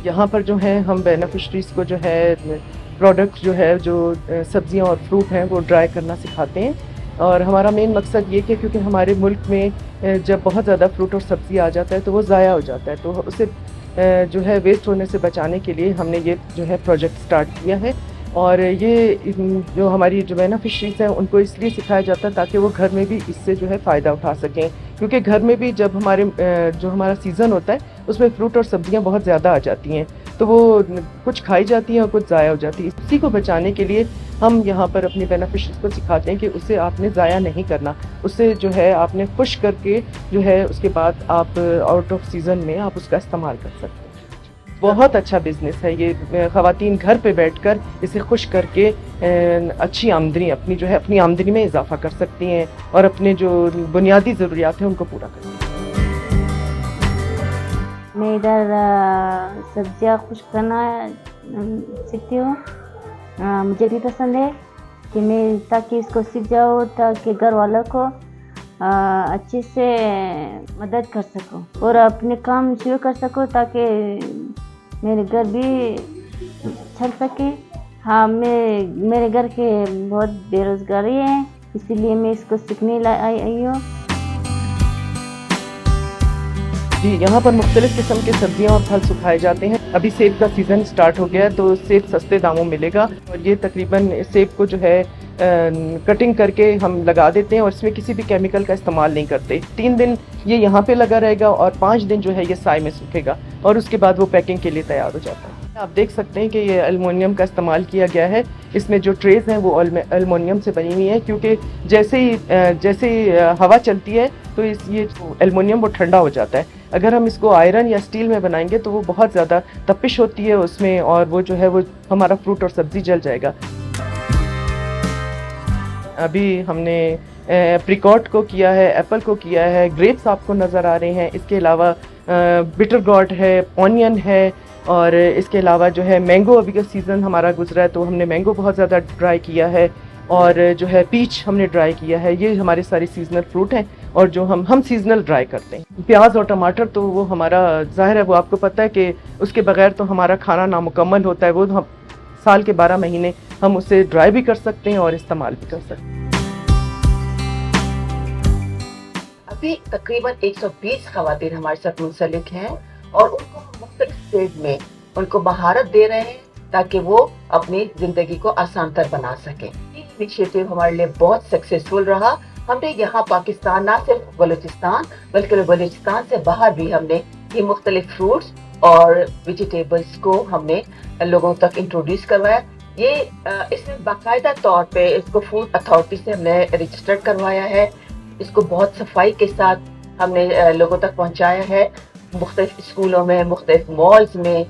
यहाँ पर जो है हम बेनिफिशरीज़ को जो है प्रोडक्ट जो है जो सब्जियाँ और फ्रूट हैं वो ड्राई करना सिखाते हैं। और हमारा मेन मकसद ये कि क्योंकि हमारे मुल्क में जब बहुत ज़्यादा फ्रूट और सब्ज़ी आ जाता है तो वो ज़ाया हो जाता है, तो उसे जो है वेस्ट होने से बचाने के लिए हमने ये जो है प्रोजेक्ट स्टार्ट किया है। और ये जो हमारी जो बेनिफिशरीज़ हैं उनको इसलिए सिखाया जाता है ताकि वो घर में भी इससे जो है फ़ायदा उठा सकें, क्योंकि घर में भी जब हमारे जो हमारा सीज़न होता है उसमें फ्रूट और सब्जियां बहुत ज़्यादा आ जाती हैं, तो वो कुछ खाई जाती हैं और कुछ ज़ाया हो जाती है। इसी को बचाने के लिए हम यहाँ पर अपनी बेनिफिशरीज़ को सिखाते हैं कि उसे आपने ज़ाया नहीं करना, उससे जो है आपने खुश करके जो है उसके बाद आप आउट ऑफ सीज़न में आप उसका इस्तेमाल कर सकते हैं। बहुत अच्छा बिज़नेस है ये, ख़वातीन घर पे बैठकर इसे खुश करके अच्छी आमदनी अपनी जो है अपनी आमदनी में इजाफ़ा कर सकती हैं और अपने जो बुनियादी ज़रूरियात हैं उनको पूरा कर सकती हैं। मैं इधर सब्जियाँ खुश्क करना सीखती हूँ। मुझे भी पसंद है कि मैं ताकि इसको सीख जाऊँ ताकि घर वालों को अच्छे से मदद कर सकूँ और अपने काम शुरू कर सकूँ ताकि मेरे घर भी चल सके। हाँ, मेरे घर के बहुत बेरोज़गारी है, इसीलिए मैं इसको सीखने आई हूँ। जी, यहाँ पर मुख्तलिफ़ किस्म के सब्जियाँ और फल सुखाए जाते हैं। अभी सेब का सीज़न स्टार्ट हो गया है तो सेब सस्ते दामों में मिलेगा और ये तकरीबन सेब को जो है कटिंग करके हम लगा देते हैं और इसमें किसी भी केमिकल का इस्तेमाल नहीं करते। 3 दिन ये यहाँ पे लगा रहेगा और 5 दिन जो है ये साए में सूखेगा और उसके बाद वो पैकिंग के लिए तैयार हो जाता है। आप देख सकते हैं कि ये एल्युमिनियम का इस्तेमाल किया गया है। इसमें जो ट्रेज़ हैं वो एल्युमिनियम से बनी हुई हैं, क्योंकि जैसे ही हवा चलती है तो ये एल्युमिनियम वो ठंडा हो जाता है। अगर हम इसको आयरन या स्टील में बनाएंगे तो वो बहुत ज़्यादा तपिश होती है उसमें और वो जो है वो हमारा फ्रूट और सब्ज़ी जल जाएगा। अभी हमने एप्रिकॉट को किया है, एप्पल को किया है, ग्रेप्स आपको नज़र आ रहे हैं। इसके अलावा बिटर गॉड है, ऑनियन है और इसके अलावा जो है मैंगो, अभी का सीज़न हमारा गुजरा है तो हमने मैंगो बहुत ज़्यादा ड्राई किया है और जो है पीच हमने ड्राई किया है। ये हमारे सारे सीजनल फ्रूट हैं और जो हम सीजनल ड्राई करते हैं। प्याज और टमाटर तो वो हमारा ज़ाहिर है, वो आपको पता है कि उसके बगैर तो हमारा खाना नामुकम्मल होता है। वो हम साल के 12 महीने हम उसे ड्राई भी कर सकते हैं और इस्तेमाल भी कर सकते हैं। अभी तकरीबन 120 खवातीन हमारे साथ मुंसलिक हैं और उनको हम मुख्तलिफ स्टेज में उनको महारत दे रहे हैं ताकि वो अपनी जिंदगी को आसानतर बना सकें। ये इनिशिएटिव हमारे लिए बहुत सक्सेसफुल रहा। हमने यहाँ पाकिस्तान, ना सिर्फ बलूचिस्तान बल्कि बलूचिस्तान से बाहर भी हमने ये मुख्तलिफ फ्रूट्स और वेजिटेबल्स को हमने लोगों तक इंट्रोड्यूस करवाया। ये इसमें बाकायदा तौर पे इसको फूड अथॉरिटी से हमने रजिस्टर्ड करवाया है। इसको बहुत सफाई के साथ हमने लोगों तक पहुंचाया है। मुख्तलिफ स्कूलों में, मुख्तलिफ मॉल्स में